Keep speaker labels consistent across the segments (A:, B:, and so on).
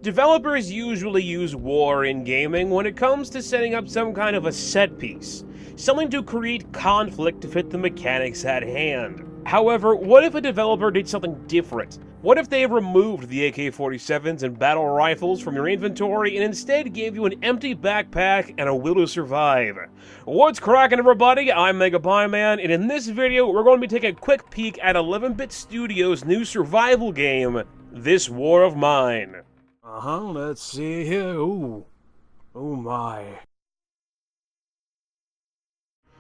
A: Developers usually use war in gaming when it comes to setting up some kind of a set piece, something to create conflict to fit the mechanics at hand. However, what if a developer did something different? What if they removed the AK-47s and battle rifles from your inventory and instead gave you an empty backpack and a will to survive? What's cracking, everybody? I'm MegapieMan, and in this video, we're going to be taking a quick peek at 11-Bit Studios' new survival game, This War of Mine.
B: Let's see here. Ooh. Oh my.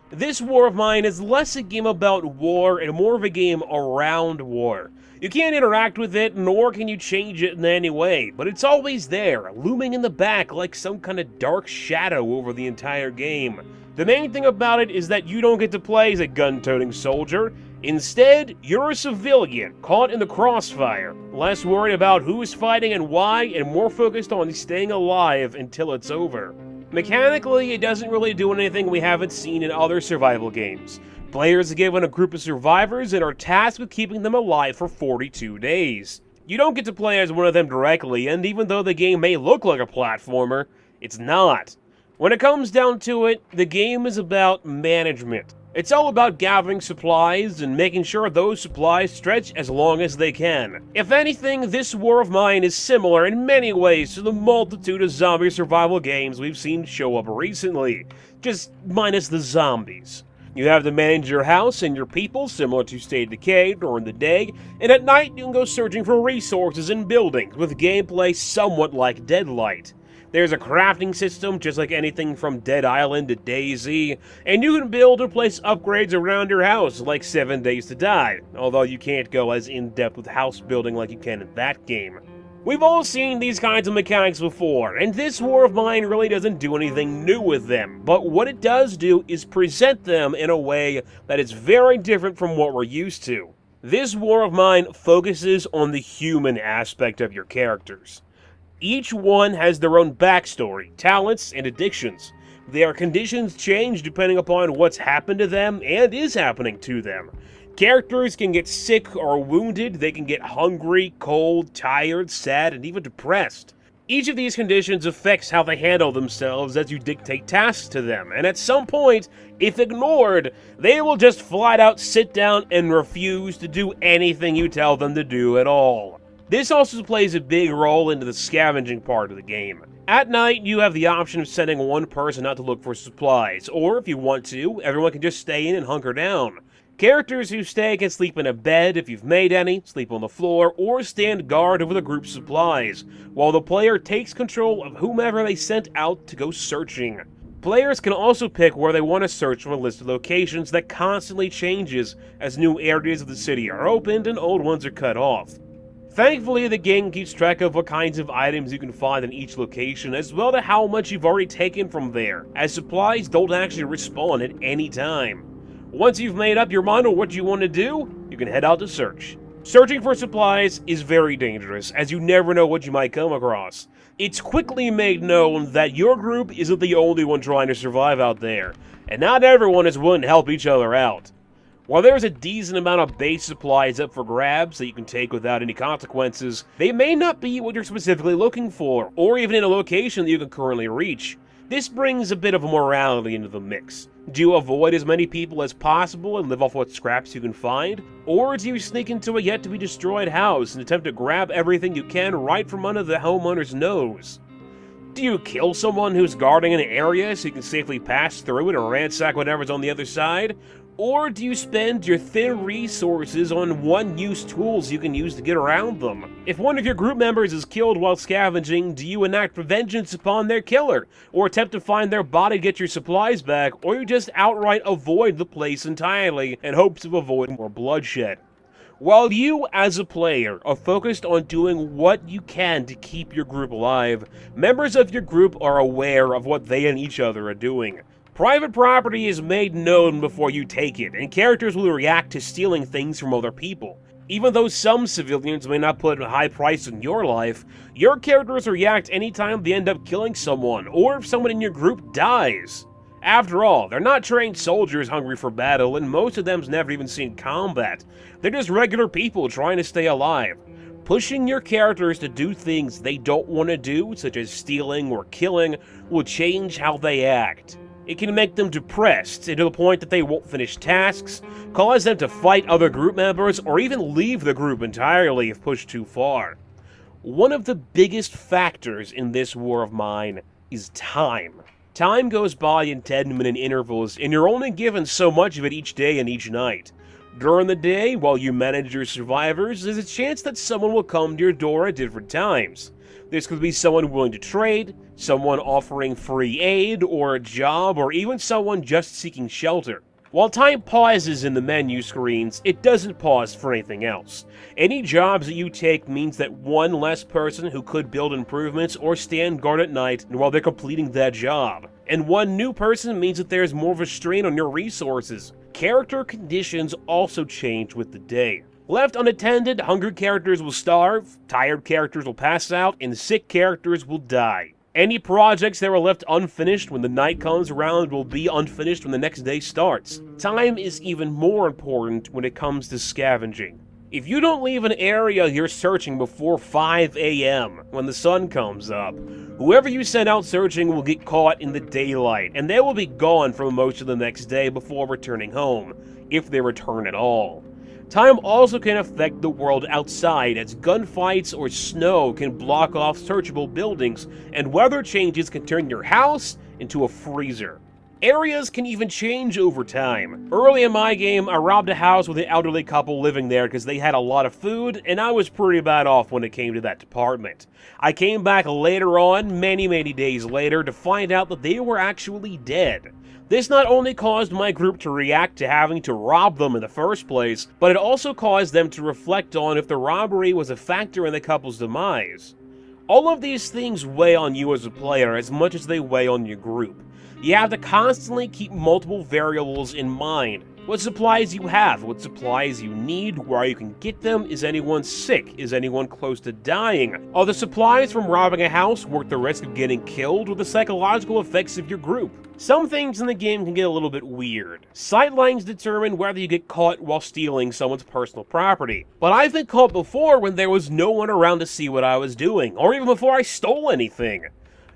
A: This War of Mine is less a game about war and more of a game around war. You can't interact with it, nor can you change it in any way, but it's always there, looming in the back like some kind of dark shadow over the entire game. The main thing about it is that you don't get to play as a gun-toting soldier. Instead, you're a civilian, caught in the crossfire, less worried about who is fighting and why, and more focused on staying alive until it's over. Mechanically, it doesn't really do anything we haven't seen in other survival games. Players are given a group of survivors and are tasked with keeping them alive for 42 days. You don't get to play as one of them directly, and even though the game may look like a platformer, it's not. When it comes down to it, the game is about management. It's all about gathering supplies and making sure those supplies stretch as long as they can. If anything, this War of Mine is similar in many ways to the multitude of zombie survival games we've seen show up recently, just minus the zombies. You have to manage your house and your people, similar to State of Decay during the day, and at night you can go searching for resources and buildings, with gameplay somewhat like Deadlight. There's a crafting system, just like anything from Dead Island to DayZ, and you can build or place upgrades around your house, like 7 Days to Die, although you can't go as in-depth with house building like you can in that game. We've all seen these kinds of mechanics before, and this War of Mine really doesn't do anything new with them, but what it does do is present them in a way that is very different from what we're used to. This War of Mine focuses on the human aspect of your characters. Each one has their own backstory, talents, and addictions. Their conditions change depending upon what's happened to them and is happening to them. Characters can get sick or wounded, they can get hungry, cold, tired, sad, and even depressed. Each of these conditions affects how they handle themselves as you dictate tasks to them, and at some point, if ignored, they will just flat out sit down and refuse to do anything you tell them to do at all. This also plays a big role into the scavenging part of the game. At night, you have the option of sending one person out to look for supplies, or if you want to, everyone can just stay in and hunker down. Characters who stay can sleep in a bed if you've made any, sleep on the floor, or stand guard over the group's supplies, while the player takes control of whomever they sent out to go searching. Players can also pick where they want to search from a list of locations that constantly changes as new areas of the city are opened and old ones are cut off. Thankfully, the game keeps track of what kinds of items you can find in each location, as well as how much you've already taken from there, as supplies don't actually respawn at any time. Once you've made up your mind on what you want to do, you can head out to search. Searching for supplies is very dangerous, as you never know what you might come across. It's quickly made known that your group isn't the only one trying to survive out there, and not everyone is willing to help each other out. While there's a decent amount of base supplies up for grabs that you can take without any consequences, they may not be what you're specifically looking for, or even in a location that you can currently reach. This brings a bit of morality into the mix. Do you avoid as many people as possible and live off what scraps you can find? Or do you sneak into a yet-to-be-destroyed house and attempt to grab everything you can right from under the homeowner's nose? Do you kill someone who's guarding an area so you can safely pass through it or ransack whatever's on the other side? Or do you spend your thin resources on one-use tools you can use to get around them? If one of your group members is killed while scavenging, do you enact vengeance upon their killer, or attempt to find their body to get your supplies back, or you just outright avoid the place entirely in hopes of avoiding more bloodshed? While you, as a player, are focused on doing what you can to keep your group alive, members of your group are aware of what they and each other are doing. Private property is made known before you take it, and characters will react to stealing things from other people. Even though some civilians may not put a high price on your life, your characters react anytime they end up killing someone, or if someone in your group dies. After all, they're not trained soldiers hungry for battle, and most of them's never even seen combat. They're just regular people trying to stay alive. Pushing your characters to do things they don't want to do, such as stealing or killing, will change how they act. It can make them depressed, to the point that they won't finish tasks, cause them to fight other group members, or even leave the group entirely if pushed too far. One of the biggest factors in this war of mine is time. Time goes by in 10-minute intervals, and you're only given so much of it each day and each night. During the day, while you manage your survivors, there's a chance that someone will come to your door at different times. This could be someone willing to trade, someone offering free aid or a job, or even someone just seeking shelter. While time pauses in the menu screens, it doesn't pause for anything else. Any jobs that you take means that one less person who could build improvements or stand guard at night while they're completing that job. And one new person means that there's more of a strain on your resources. Character conditions also change with the day. Left unattended, hungry characters will starve, tired characters will pass out, and sick characters will die. Any projects that were left unfinished when the night comes around will be unfinished when the next day starts. Time is even more important when it comes to scavenging. If you don't leave an area you're searching before 5 AM when the sun comes up, whoever you send out searching will get caught in the daylight, and they will be gone for most of the next day before returning home, if they return at all. Time also can affect the world outside, as gunfights or snow can block off searchable buildings, and weather changes can turn your house into a freezer. Areas can even change over time. Early in my game, I robbed a house with an elderly couple living there because they had a lot of food, and I was pretty bad off when it came to that department. I came back later on, many days later, to find out that they were actually dead. This not only caused my group to react to having to rob them in the first place, but it also caused them to reflect on if the robbery was a factor in the couple's demise. All of these things weigh on you as a player as much as they weigh on your group. You have to constantly keep multiple variables in mind. What supplies you have, what supplies you need, where you can get them, is anyone sick, is anyone close to dying? Are the supplies from robbing a house worth the risk of getting killed, or the psychological effects of your group? Some things in the game can get a little bit weird. Sightlines determine whether you get caught while stealing someone's personal property. But I've been caught before when there was no one around to see what I was doing, or even before I stole anything.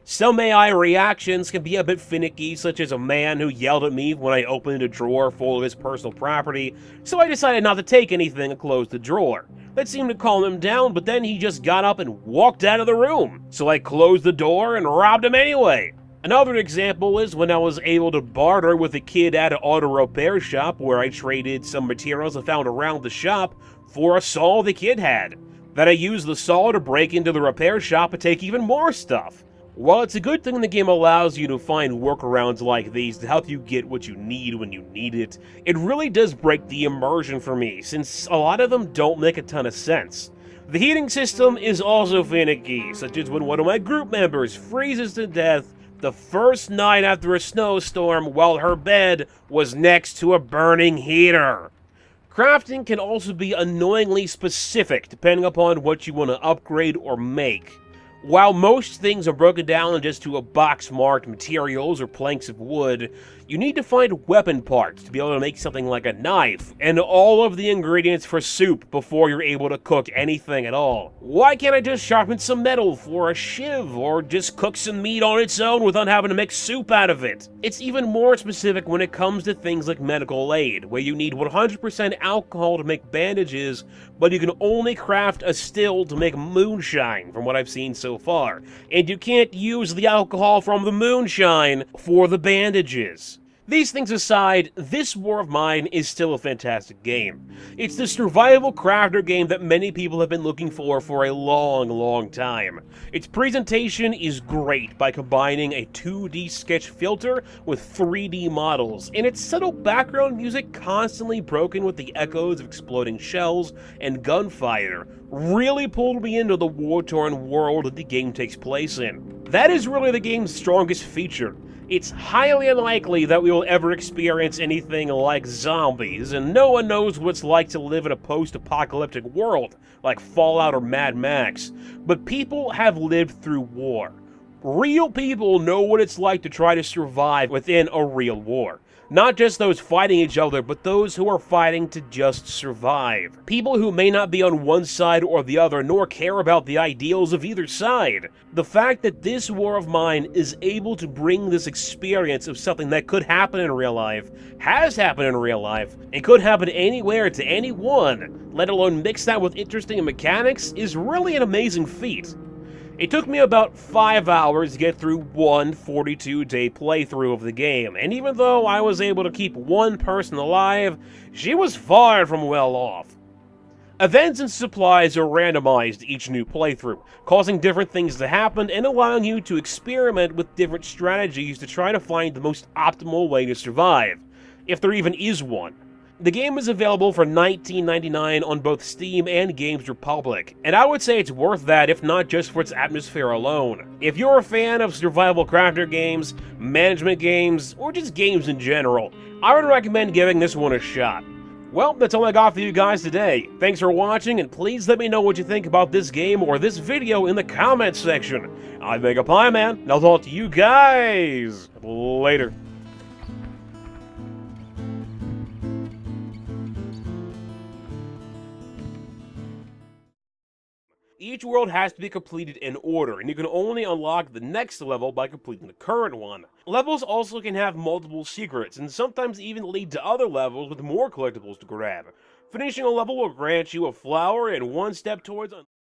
A: Some AI reactions can be a bit finicky, such as a man who yelled at me when I opened a drawer full of his personal property, so I decided not to take anything and close the drawer. That seemed to calm him down, but then he just got up and walked out of the room, so I closed the door and robbed him anyway. Another example is when I was able to barter with a kid at an auto repair shop where I traded some materials I found around the shop for a saw the kid had. Then I used the saw to break into the repair shop and take even more stuff. While it's a good thing the game allows you to find workarounds like these to help you get what you need when you need it, it really does break the immersion for me, since a lot of them don't make a ton of sense. The heating system is also finicky, such as when one of my group members freezes to death the first night after a snowstorm while her bed was next to a burning heater. Crafting can also be annoyingly specific depending upon what you want to upgrade or make. While most things are broken down just to a box marked materials or planks of wood, you need to find weapon parts to be able to make something like a knife, and all of the ingredients for soup before you're able to cook anything at all. Why can't I just sharpen some metal for a shiv, or just cook some meat on its own without having to make soup out of it? It's even more specific when it comes to things like medical aid, where you need 100% alcohol to make bandages, but you can only craft a still to make moonshine, from what I've seen so far, and you can't use the alcohol from the moonshine for the bandages. These things aside, this War of Mine is still a fantastic game. It's the survival crafter game that many people have been looking for a long time. Its presentation is great by combining a 2D sketch filter with 3D models, and its subtle background music, constantly broken with the echoes of exploding shells and gunfire, really pulled me into the war-torn world that the game takes place in. That is really the game's strongest feature. It's highly unlikely that we will ever experience anything like zombies, and no one knows what it's like to live in a post-apocalyptic world like Fallout or Mad Max, but people have lived through war. Real people know what it's like to try to survive within a real war. Not just those fighting each other, but those who are fighting to just survive. People who may not be on one side or the other, nor care about the ideals of either side. The fact that this war of mine is able to bring this experience of something that could happen in real life, has happened in real life, and could happen anywhere to anyone, let alone mix that with interesting mechanics, is really an amazing feat. It took me about 5 hours to get through one 42-day playthrough of the game, and even though I was able to keep one person alive, she was far from well off. Events and supplies are randomized each new playthrough, causing different things to happen and allowing you to experiment with different strategies to try to find the most optimal way to survive, if there even is one. The game is available for $19.99 on both Steam and Games Republic, and I would say it's worth that if not just for its atmosphere alone. If you're a fan of survival crafter games, management games, or just games in general, I would recommend giving this one a shot. Well, that's all I got for you guys today. Thanks for watching, and please let me know what you think about this game or this video in the comments section. I'm MegapieMan, and I'll talk to you guys later. Each world has to be completed in order, and you can only unlock the next level by completing the current one. Levels also can have multiple secrets, and sometimes even lead to other levels with more collectibles to grab. Finishing a level will grant you a flower and one step towards